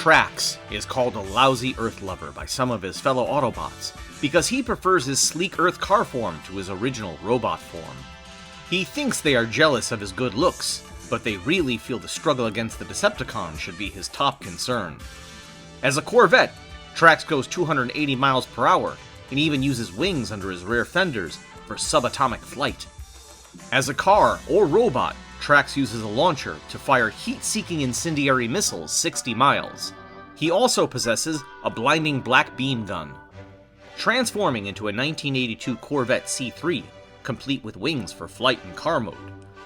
Tracks is called a lousy Earth lover by some of his fellow Autobots because he prefers his sleek Earth car form to his original robot form. He thinks they are jealous of his good looks, but they really feel the struggle against the Decepticons should be his top concern. As a Corvette, Tracks goes 280 miles per hour and even uses wings under his rear fenders for subatomic flight. As a car or robot, Tracks uses a launcher to fire heat-seeking incendiary missiles 60 miles. He also possesses a blinding black beam gun. Transforming into a 1982 Corvette C3, complete with wings for flight and car mode,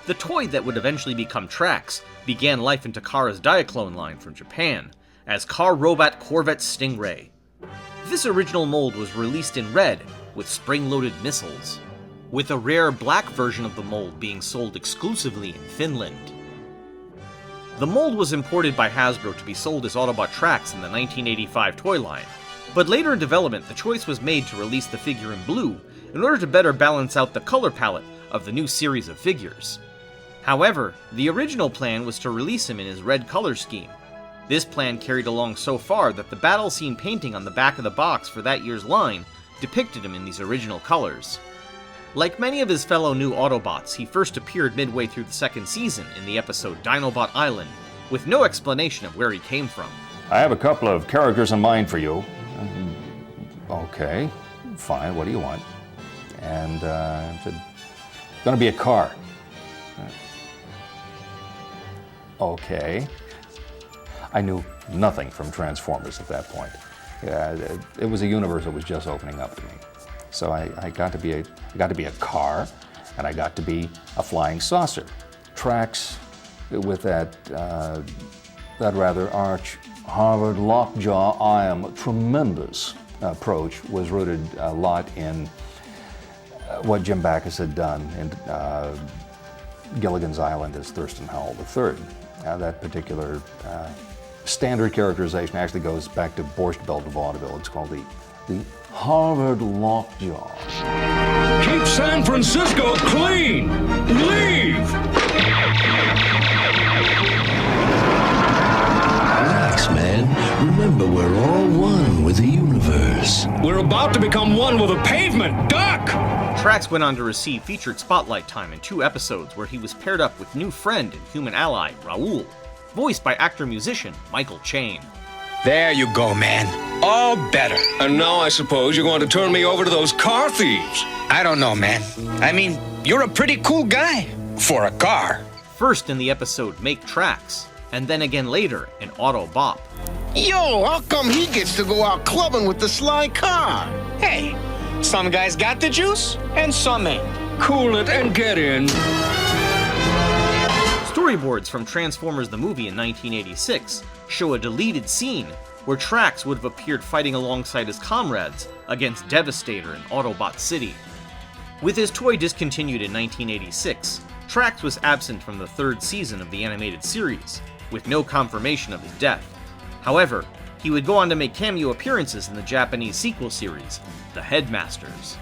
the toy that would eventually become Tracks began life in Takara's Diaclone line from Japan as car robot Corvette Stingray. This original mold was released in red with spring-loaded missiles, with a rare black version of the mold being sold exclusively in Finland. The mold was imported by Hasbro to be sold as Autobot Tracks in the 1985 toy line, but later in development the choice was made to release the figure in blue in order to better balance out the color palette of the new series of figures. However, the original plan was to release him in his red color scheme. This plan carried along so far that the battle scene painting on the back of the box for that year's line depicted him in these original colors. Like many of his fellow new Autobots, he first appeared midway through the second season in the episode Dinobot Island, with no explanation of where he came from. I have a couple of characters in mind for you. Okay, fine, what do you want? And I said, gonna be a car. Okay. I knew nothing from Transformers at that point. It was a universe that was just opening up to me. So I got to be a car, and I got to be a flying saucer. Tracks with that rather arch Harvard lockjaw I am tremendous approach was rooted a lot in what Jim Backus had done in Gilligan's Island as Thurston Howell III. That particular standard characterization actually goes back to Borscht Belt vaudeville. It's called the Harvard Lockjaw. Keep San Francisco clean! Leave! Relax, man. Remember, we're all one with the universe. We're about to become one with the pavement. Duck! Tracks went on to receive featured spotlight time in 2 episodes where he was paired up with new friend and human ally, Raul, voiced by actor-musician Michael Chain. There you go, man. All better. And now I suppose you're going to turn me over to those car thieves. I don't know, man. I mean, you're a pretty cool guy. For a car. First in the episode Make Tracks, and then again later in Autobot. Yo, how come he gets to go out clubbing with the sly car? Hey, some guys got the juice, and some ain't. Cool it and get in. Storyboards from Transformers the movie in 1986 show a deleted scene where Tracks would have appeared fighting alongside his comrades against Devastator in Autobot City. With his toy discontinued in 1986, Tracks was absent from the 3rd season of the animated series, with no confirmation of his death. However, he would go on to make cameo appearances in the Japanese sequel series, The Headmasters.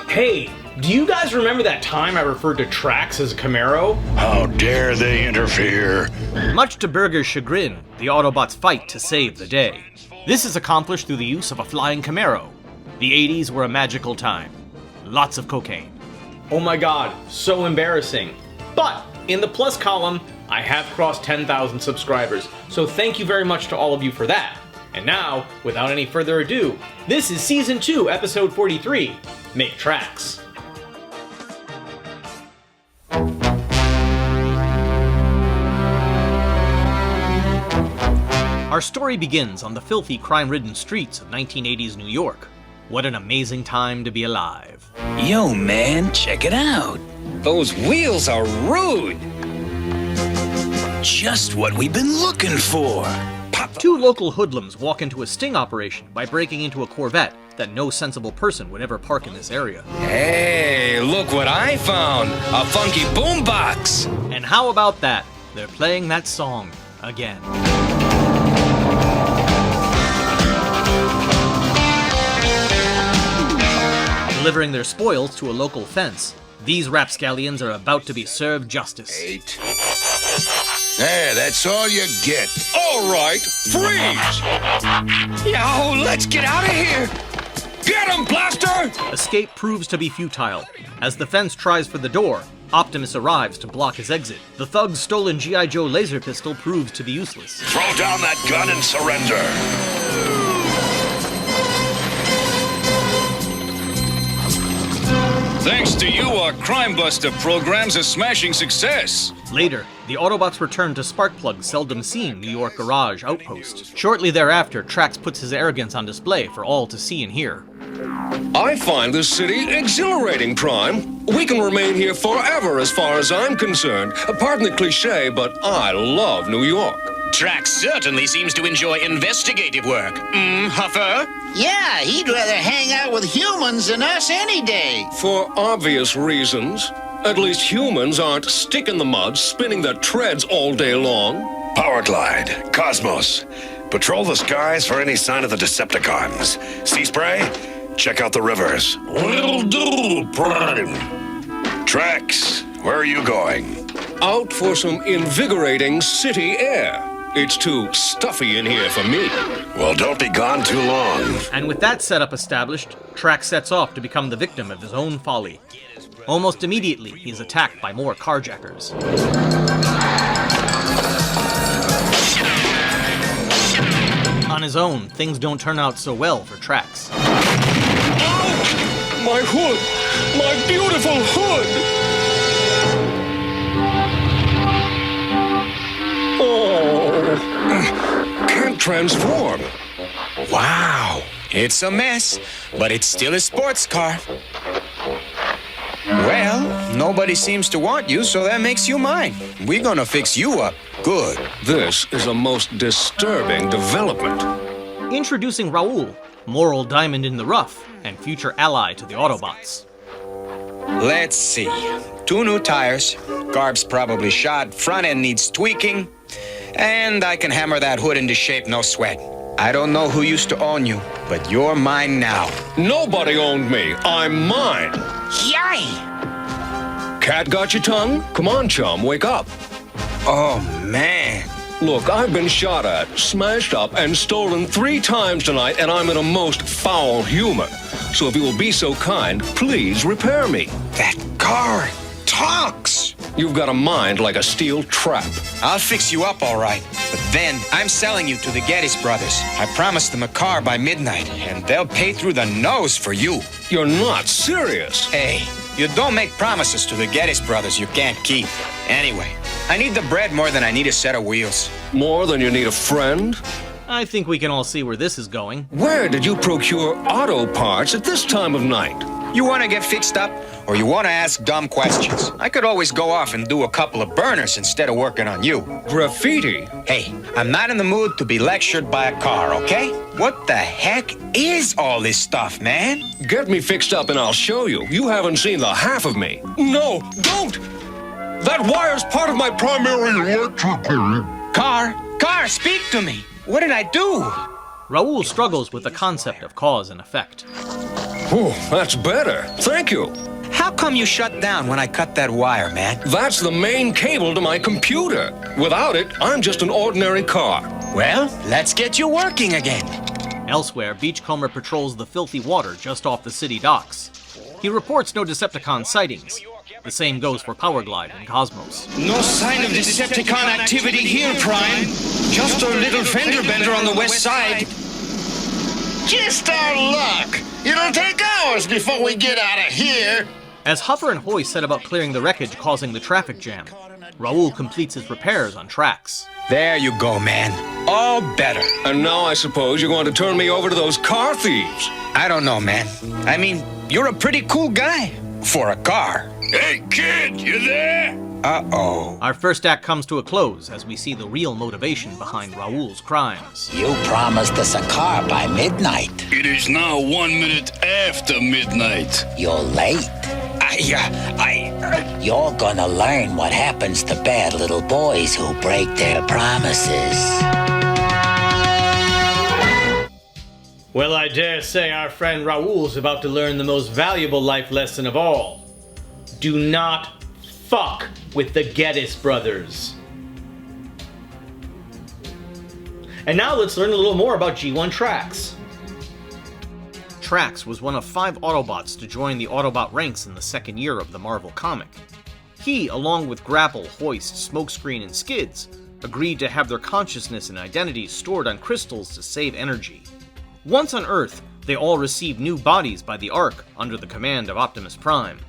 Hey, do you guys remember that time I referred to Tracks as a Camaro? How dare they interfere? Much to Berger's chagrin, the Autobots fight to save the day. This is accomplished through the use of a flying Camaro. The 80s were a magical time. Lots of cocaine. Oh my god, so embarrassing. But in the plus column, I have crossed 10,000 subscribers, so thank you very much to all of you for that. And now, without any further ado, this is Season 2, Episode 43, Make Tracks. Our story begins on the filthy, crime-ridden streets of 1980s New York. What an amazing time to be alive. Yo, man, check it out. Those wheels are rude. just what we've been looking for. Two local hoodlums walk into a sting operation by breaking into a Corvette that no sensible person would ever park in this area. Hey, look what I found! A funky boombox! And how about that? They're playing that song again. Delivering their spoils to a local fence, these rapscallions are about to be served justice. 8. There, that's all you get. All right, freeze! Yo, let's get out of here. Get him, Blaster! Escape proves to be futile. As the fence tries for the door, Optimus arrives to block his exit. The thug's stolen G.I. Joe laser pistol proves to be useless. Throw down that gun and surrender. Thanks to you, our Crime Buster program's a smashing success. Later, the Autobots return to Sparkplug's seldom-seen New York garage outpost. Shortly thereafter, Trax puts his arrogance on display for all to see and hear. I find this city exhilarating, Prime. We can remain here forever as far as I'm concerned. Pardon the cliche, but I love New York. Trax certainly seems to enjoy investigative work. Huffer? Yeah, he'd rather hang out with humans than us any day. For obvious reasons. At least humans aren't stick in the mud, spinning their treads all day long. Power Glide, Cosmos. Patrol the skies for any sign of the Decepticons. Sea spray? Check out the rivers. Will do, Prime. Trax, where are you going? Out for some invigorating city air. It's too stuffy in here for me. Well, don't be gone too long. And with that setup established, Trax sets off to become the victim of his own folly. Almost immediately, he is attacked by more carjackers. On his own, things don't turn out so well for Trax. Ouch! My hood! My beautiful hood! Oh, can't transform. Wow, it's a mess, but it's still a sports car. Well, nobody seems to want you, so that makes you mine. We're gonna fix you up. Good. This is a most disturbing development. Introducing Raul, moral diamond in the rough, and future ally to the Autobots. Let's see. 2 new tires. Carb's probably shot. Front end needs tweaking. And I can hammer that hood into shape, no sweat. I don't know who used to own you, but you're mine now. Nobody owned me. I'm mine. Yay! Cat got your tongue? Come on, chum, wake up. Oh, man. Look, I've been shot at, smashed up, and stolen 3 times tonight, and I'm in a most foul humor. So if you will be so kind, please repair me. That car talks. You've got a mind like a steel trap. I'll fix you up all right. But then I'm selling you to the Geddes brothers. I promised them a car by midnight, and they'll pay through the nose for you. You're not serious. Hey, you don't make promises to the Geddes brothers you can't keep. Anyway, I need the bread more than I need a set of wheels. More than you need a friend? I think we can all see where this is going. Where did you procure auto parts at this time of night? You want to get fixed up, or you want to ask dumb questions? I could always go off and do a couple of burners instead of working on you. Graffiti? Hey, I'm not in the mood to be lectured by a car, okay? What the heck is all this stuff, man? Get me fixed up and I'll show you. You haven't seen the half of me. No, don't! That wire's part of my primary electric. Car, speak to me. What did I do? Raul struggles with the concept of cause and effect. Oh, that's better. Thank you. How come you shut down when I cut that wire, man? That's the main cable to my computer. Without it, I'm just an ordinary car. Well, let's get you working again. Elsewhere, Beachcomber patrols the filthy water just off the city docks. He reports no Decepticon sightings. The same goes for Power Glide and Cosmos. No sign of Decepticon activity here, Prime. Just a little fender bender on the west side. Just our luck. It'll take hours before we get out of here. As Huffer and Hoy set about clearing the wreckage causing the traffic jam, Raul completes his repairs on Trax. There you go, man. All better. And now I suppose you're going to turn me over to those car thieves. I don't know, man. I mean, you're a pretty cool guy. For a car. Hey, kid, you there? Uh-oh. Our first act comes to a close as we see the real motivation behind Raul's crimes. You promised us a car by midnight. It is now 1 minute after midnight. You're late. You're gonna learn what happens to bad little boys who break their promises. Well, I dare say our friend Raul's about to learn the most valuable life lesson of all. Do not fuck with the Geddes brothers. And now let's learn a little more about G1 Tracks. Tracks was one of 5 Autobots to join the Autobot ranks in the second year of the Marvel comic. He, along with Grapple, Hoist, Smokescreen, and Skids, agreed to have their consciousness and identities stored on crystals to save energy. Once on Earth, they all received new bodies by the Ark under the command of Optimus Prime.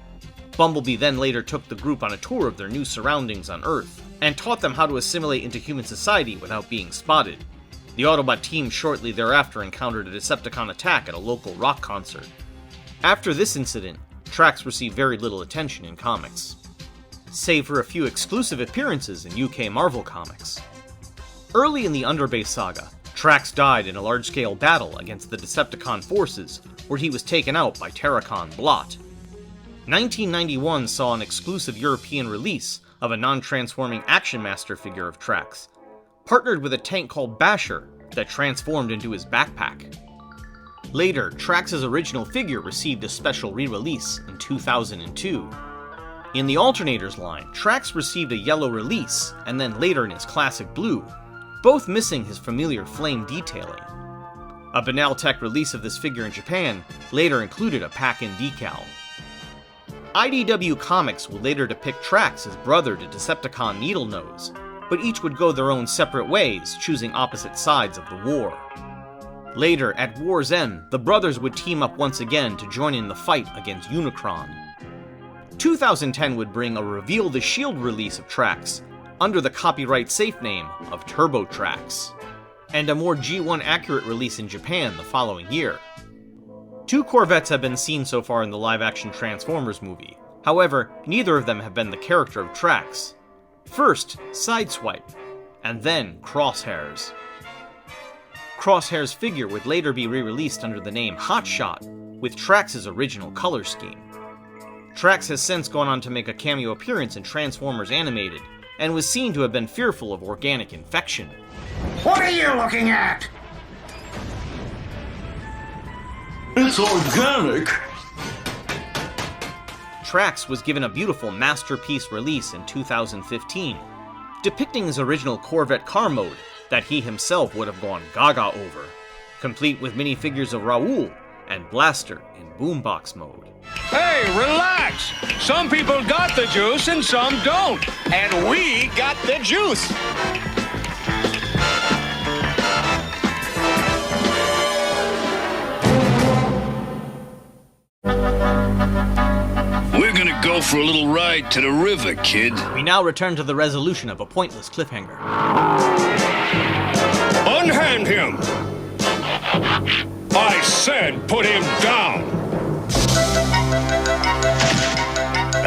Bumblebee then later took the group on a tour of their new surroundings on Earth, and taught them how to assimilate into human society without being spotted. The Autobot team shortly thereafter encountered a Decepticon attack at a local rock concert. After this incident, Tracks received very little attention in comics, save for a few exclusive appearances in UK Marvel comics. Early in the Underbase saga, Tracks died in a large-scale battle against the Decepticon forces, where he was taken out by Terracon Blot. 1991 saw an exclusive European release of a non-transforming Action Master figure of Tracks, partnered with a tank called Basher that transformed into his backpack. Later, Tracks' original figure received a special re-release in 2002. In the Alternators line, Tracks received a yellow release, and then later in his classic blue, both missing his familiar flame detailing. A Banaltech release of this figure in Japan later included a pack-in decal. IDW Comics would later depict Tracks as brother to Decepticon Needlenose, but each would go their own separate ways, choosing opposite sides of the war. Later, at war's end, the brothers would team up once again to join in the fight against Unicron. 2010 would bring a Reveal the Shield release of Tracks, under the copyright safe name of Turbo Tracks, and a more G1 accurate release in Japan the following year. 2 Corvettes have been seen so far in the live-action Transformers movie. However, neither of them have been the character of Tracks. First, Sideswipe, and then Crosshairs. Crosshair's figure would later be re-released under the name Hotshot, with Tracks' original color scheme. Tracks has since gone on to make a cameo appearance in Transformers Animated, and was seen to have been fearful of organic infection. What are you looking at? It's organic. Tracks was given a beautiful masterpiece release in 2015, depicting his original Corvette car mode that he himself would have gone gaga over, complete with minifigures of Raul and Blaster in boombox mode. Hey, relax! Some people got the juice and some don't. And we got the juice. We're gonna go for a little ride to the river, kid. We now return to the resolution of a pointless cliffhanger. Unhand him! I said put him down!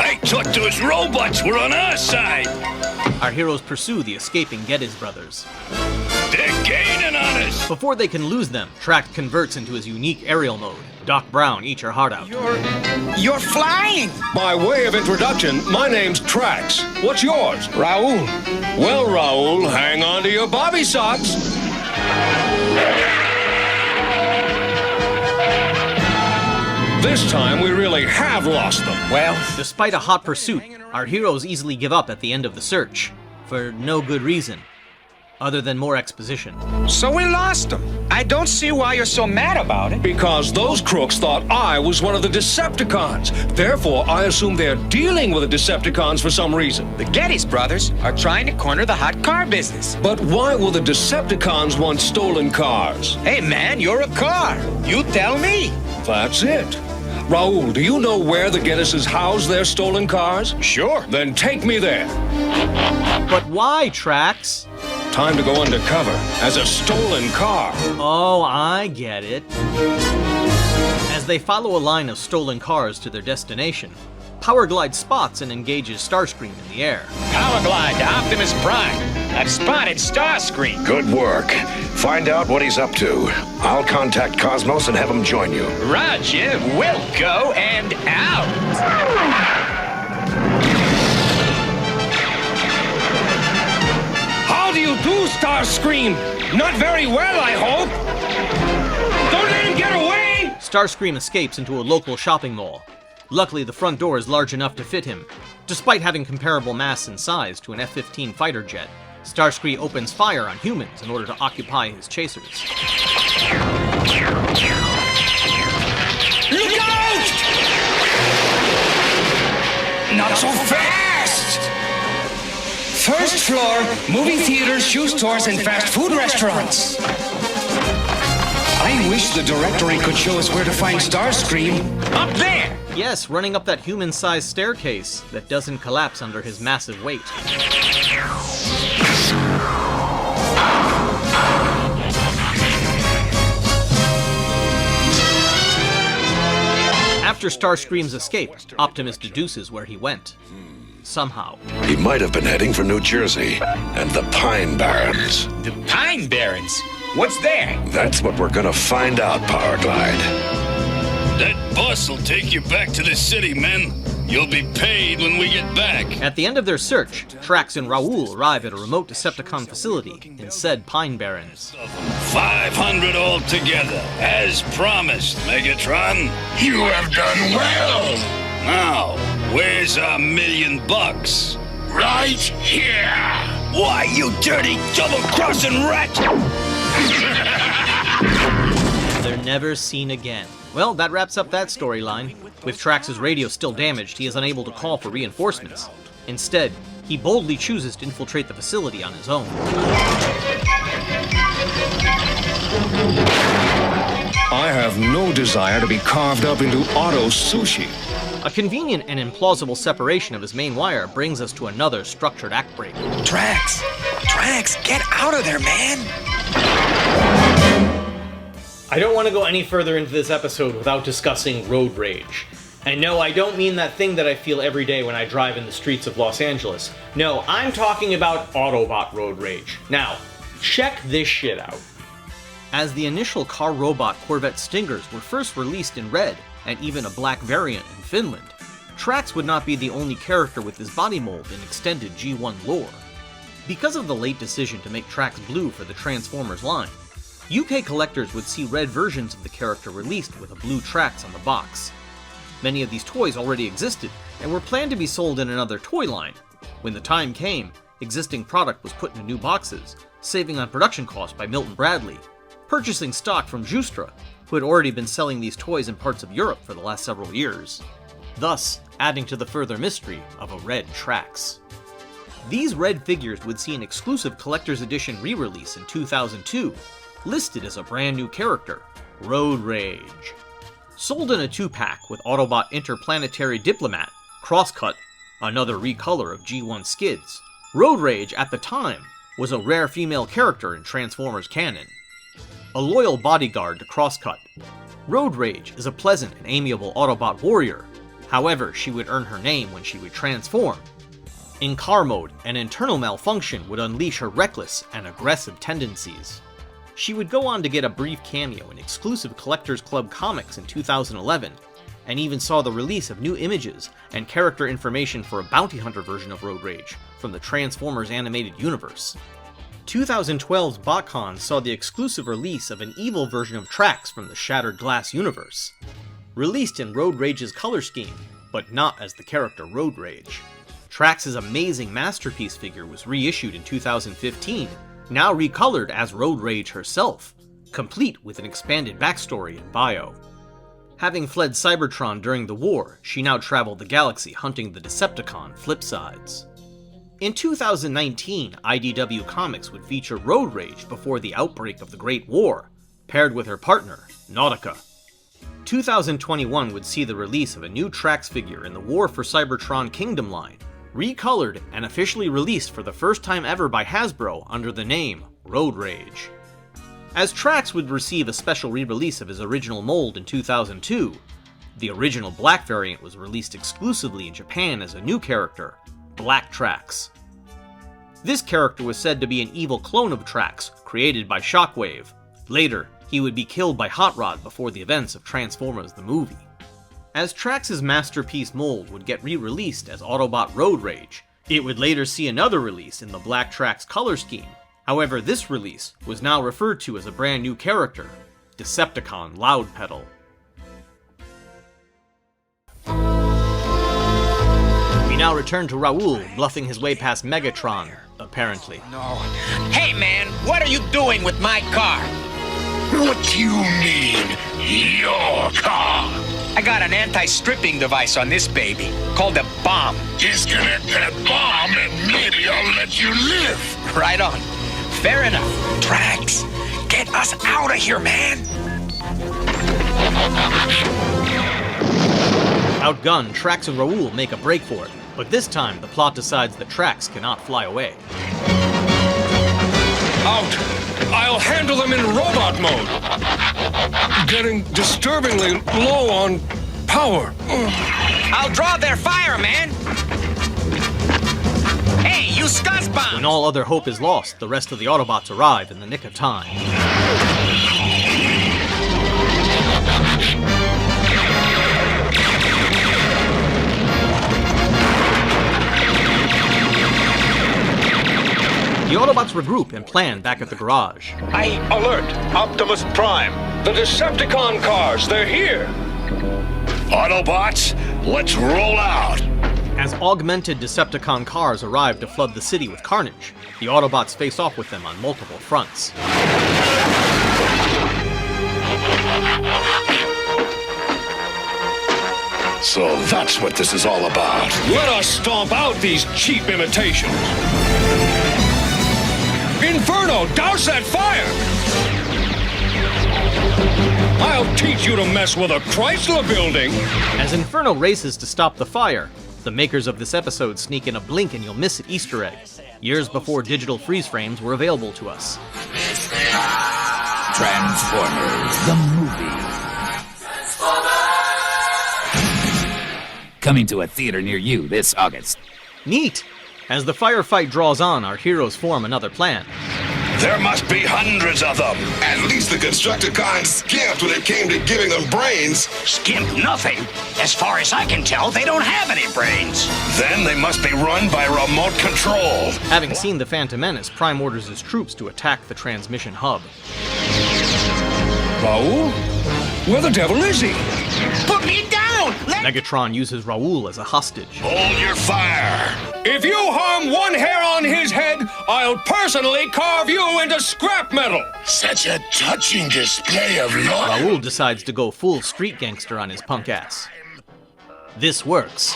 I thought those robots were on our side. Our heroes pursue the escaping Geddes brothers. They're gaining on us. Before they can lose them, Tracks converts into his unique aerial mode. Doc Brown, eat your heart out. You're flying! By way of introduction, my name's Tracks. What's yours? Raul. Well, Raul, hang on to your bobby socks. This time we really have lost them. Well, Despite a hot pursuit, our heroes easily give up at the end of the search, for no good reason, other than more exposition. so we lost them. I don't see why you're so mad about it. Because those crooks thought I was one of the Decepticons. Therefore, I assume they're dealing with the Decepticons for some reason. The Geddes brothers are trying to corner the hot car business. But why will the Decepticons want stolen cars? Hey man, you're a car. You tell me. That's it. Raul, do you know where the Geddeses house their stolen cars? Sure. Then take me there. But why, Tracks? Time to go undercover as a stolen car. Oh, I get it. As they follow a line of stolen cars to their destination, Powerglide spots and engages Starscream in the air. Powerglide to Optimus Prime. I've spotted Starscream. Good work. Find out what he's up to. I'll contact Cosmos and have him join you. Roger, we'll go and out. How do you do, Starscream? Not very well, I hope. Don't let him get away! Starscream escapes into a local shopping mall. Luckily, the front door is large enough to fit him. Despite having comparable mass and size to an F-15 fighter jet, Starscream opens fire on humans in order to occupy his chasers. Look out! Not so fast! First floor, movie theaters, shoe stores, and fast food restaurants. I wish the directory could show us where to find Starscream. Up there! Yes, running up that human-sized staircase that doesn't collapse under his massive weight. After Starscream's escape, Optimus deduces where he went. Somehow. He might have been heading for New Jersey and the Pine Barrens. The Pine Barrens? What's there? That's what we're gonna find out, Powerglide. That bus will take you back to the city, men. You'll be paid when we get back. At the end of their search, Tracks and Raul arrive at a remote Decepticon facility in said Pine Barrens. 500 altogether, as promised, Megatron. You have done well. Now, where's our $1 million? Right here. Why, you dirty double-crossing rat! They're never seen again. Well, that wraps up that storyline. With Trax' radio still damaged, he is unable to call for reinforcements. Instead, he boldly chooses to infiltrate the facility on his own. I have no desire to be carved up into auto sushi. A convenient and implausible separation of his main wire brings us to another structured act break. Trax! Trax, get out of there, man! I don't want to go any further into this episode without discussing Roadrage. And no, I don't mean that thing that I feel every day when I drive in the streets of Los Angeles. No, I'm talking about Autobot Roadrage. Now, check this shit out. As the initial car robot Corvette Stingers were first released in red, and even a black variant in Finland, Trax would not be the only character with his body mold in extended G1 lore. Because of the late decision to make Trax blue for the Transformers line, UK collectors would see red versions of the character released with a blue Trax on the box. Many of these toys already existed, and were planned to be sold in another toy line. When the time came, existing product was put into new boxes, saving on production costs by Milton Bradley, purchasing stock from Justra, who had already been selling these toys in parts of Europe for the last several years, thus adding to the further mystery of a red Trax. These red figures would see an exclusive collector's edition re-release in 2002, listed as a brand new character, Roadrage. Sold in a 2-pack with Autobot Interplanetary Diplomat, Crosscut, another recolor of G1 skids, Roadrage at the time was a rare female character in Transformers canon. A loyal bodyguard to Crosscut, Roadrage is a pleasant and amiable Autobot warrior. However, she would earn her name when she would transform. In car mode, an internal malfunction would unleash her reckless and aggressive tendencies. She would go on to get a brief cameo in exclusive Collectors Club comics in 2011, and even saw the release of new images and character information for a bounty hunter version of Roadrage from the Transformers animated universe. 2012's BotCon saw the exclusive release of an evil version of Trax from the Shattered Glass universe, released in Roadrage's color scheme, but not as the character Roadrage. Trax's amazing masterpiece figure was reissued in 2015, now recolored as Roadrage herself, complete with an expanded backstory and bio. Having fled Cybertron during the war, she now traveled the galaxy hunting the Decepticon flipsides. In 2019, IDW Comics would feature Roadrage before the outbreak of the Great War, paired with her partner, Nautica. 2021 would see the release of a new Trax figure in the War for Cybertron Kingdom line, recolored and officially released for the first time ever by Hasbro under the name Roadrage. As Trax would receive a special re-release of his original mold in 2002, The original black variant was released exclusively in Japan as a new character, Black Tracks. This character was said to be an evil clone of Tracks, created by Shockwave. Later, he would be killed by Hot Rod before the events of Transformers the movie. As Tracks' masterpiece mold would get re-released as Autobot Roadrage, it would later see another release in the Black Tracks color scheme. However, this release was now referred to as a brand new character, Decepticon Loudpedal. We now return to Raul bluffing his way past Megatron, apparently. No. Hey man, what are you doing with my car? What do you mean, your car? I got an anti-stripping device on this baby, called a bomb. Disconnect that bomb and maybe I'll let you live. Right on. Fair enough. Tracks, get us out of here, man. Outgunned, Tracks and Raul make a break for it, but this time the plot decides that Tracks cannot fly away. Out! I'll handle them in robot mode. Getting disturbingly low on power. I'll draw their fire, man. Hey, you scuzzbomb! When all other hope is lost, the rest of the Autobots arrive in the nick of time. The Autobots regroup and plan back at the garage. Alert! Optimus Prime! The Decepticon cars, they're here! Autobots, let's roll out! As augmented Decepticon cars arrive to flood the city with carnage, the Autobots face off with them on multiple fronts. So that's what this is all about. Let us stomp out these cheap imitations! Inferno, douse that fire! I'll teach you to mess with a Chrysler building! As Inferno races to stop the fire, the makers of this episode sneak in a blink and you'll miss it Easter egg, years before digital freeze frames were available to us. Transformers, the movie. Coming to a theater near you this August. Neat! As the firefight draws on, our heroes form another plan. There must be hundreds of them. At least the Constructicons skimped when it came to giving them brains. Skimp nothing. As far as I can tell, they don't have any brains. Then they must be run by remote control. Having seen the Phantom Menace, Prime orders his troops to attack the transmission hub. Raul? Where the devil is he? Put me down! Megatron uses Raul as a hostage. Hold your fire. If you harm one hair on his head, I'll personally carve you into scrap metal! Such a touching display of love. Raul decides to go full street gangster on his punk ass. This works.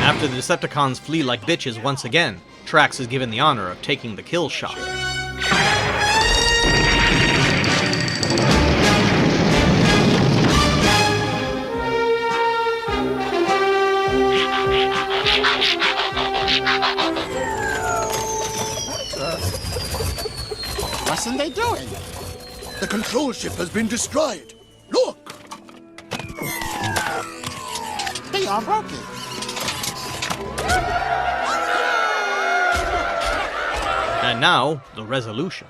After the Decepticons flee like bitches once again, Tracks is given the honor of taking the kill shot. What are they doing? The control ship has been destroyed. Look! They are broken. And now, the resolution.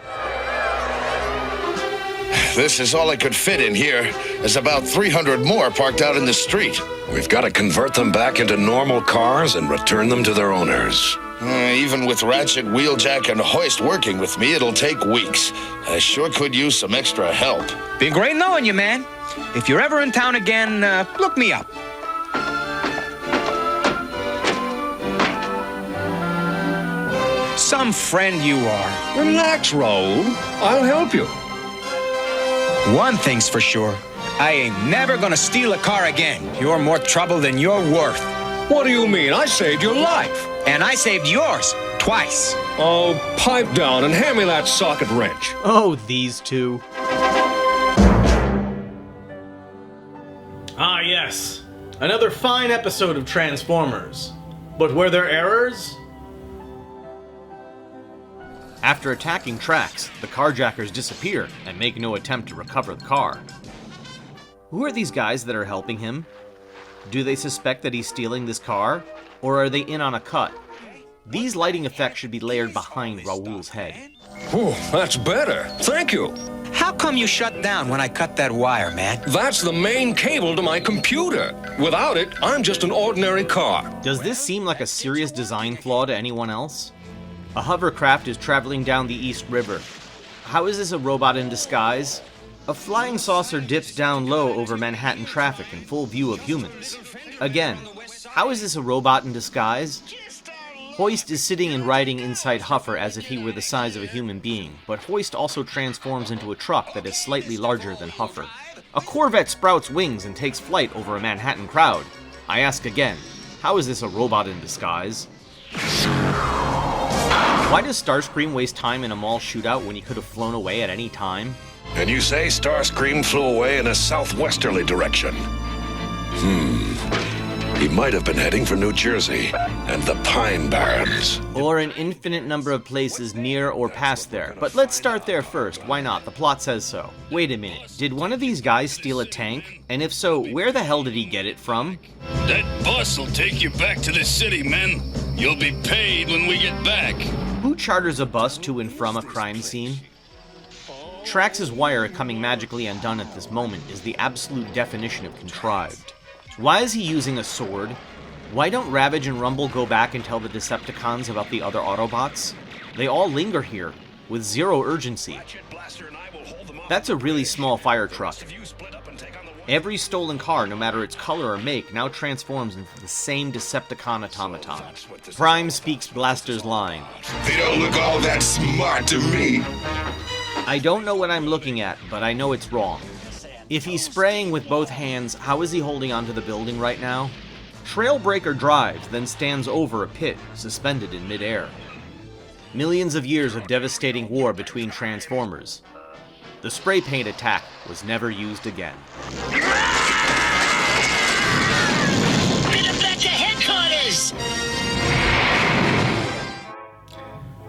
This is all I could fit in here. There's about 300 more parked out in the street. We've got to convert them back into normal cars and return them to their owners. Even with Ratchet, Wheeljack, and Hoist working with me, it'll take weeks. I sure could use some extra help. Been great knowing you, man. If you're ever in town again, look me up. Some friend you are. Relax, Raul. I'll help you. One thing's for sure. I ain't never gonna steal a car again. You're more trouble than you're worth. What do you mean? I saved your life. And I saved yours. Twice. Oh, pipe down and hand me that socket wrench. Oh, these two. Ah, yes. Another fine episode of Transformers. But were there errors? After attacking Tracks, the carjackers disappear and make no attempt to recover the car. Who are these guys that are helping him? Do they suspect that he's stealing this car? Or are they in on a cut? These lighting effects should be layered behind Raul's head. Oh, that's better. Thank you. How come you shut down when I cut that wire, man? That's the main cable to my computer. Without it, I'm just an ordinary car. Does this seem like a serious design flaw to anyone else? A hovercraft is traveling down the East River. How is this a robot in disguise? A flying saucer dips down low over Manhattan traffic in full view of humans. Again, how is this a robot in disguise? Hoist is sitting and riding inside Huffer as if he were the size of a human being, but Hoist also transforms into a truck that is slightly larger than Huffer. A Corvette sprouts wings and takes flight over a Manhattan crowd. I ask again, how is this a robot in disguise? Why does Starscream waste time in a mall shootout when he could have flown away at any time? And you say Starscream flew away in a southwesterly direction? He might have been heading for New Jersey and the Pine Barrens. Or an infinite number of places near or past there. But let's start there first. Why not? The plot says so. Wait a minute. Did one of these guys steal a tank? And if so, where the hell did he get it from? That bus will take you back to the city, men. You'll be paid when we get back. Who charters a bus to and from a crime scene? Trax's wire coming magically undone at this moment is the absolute definition of contrived. Why is he using a sword? Why don't Ravage and Rumble go back and tell the Decepticons about the other Autobots? They all linger here, with zero urgency. That's a really small fire truck. Every stolen car, no matter its color or make, now transforms into the same Decepticon automaton. Prime speaks Blaster's line. They don't look all that smart to me. I don't know what I'm looking at, but I know it's wrong. If he's spraying with both hands, how is he holding onto the building right now? Trailbreaker drives, then stands over a pit, suspended in midair. Millions of years of devastating war between Transformers. The spray paint attack was never used again. Get him back to headquarters!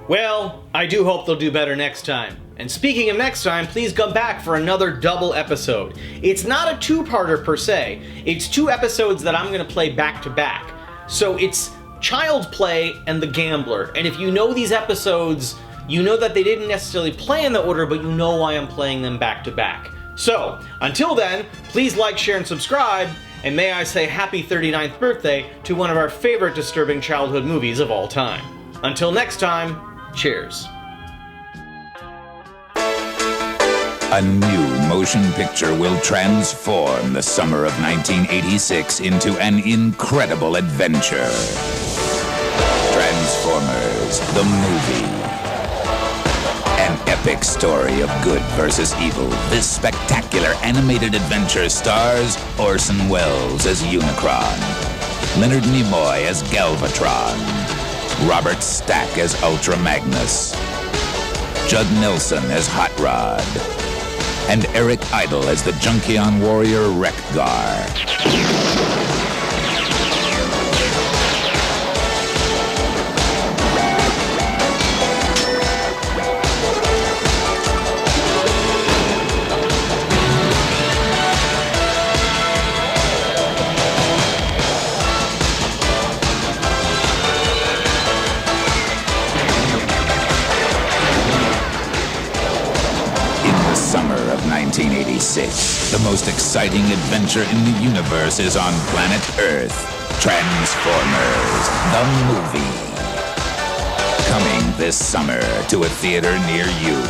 Well, I do hope they'll do better next time. And speaking of next time, please come back for another double episode. It's not a two-parter per se, it's 2 episodes that I'm going to play back to back. So it's Child's Play and The Gambler. And if you know these episodes, you know that they didn't necessarily play in the order, but you know why I'm playing them back to back. So, until then, please like, share, and subscribe, and may I say happy 39th birthday to one of our favorite disturbing childhood movies of all time. Until next time, cheers. A new motion picture will transform the summer of 1986 into an incredible adventure. Transformers, the movie. An epic story of good versus evil. This spectacular animated adventure stars Orson Welles as Unicron, Leonard Nimoy as Galvatron, Robert Stack as Ultra Magnus, Judd Nelson as Hot Rod, and Eric Idle as the Junkion warrior Wreck-Gar. Summer of 1986. The most exciting adventure in the universe is on planet Earth. Transformers, the movie. Coming this summer to a theater near you.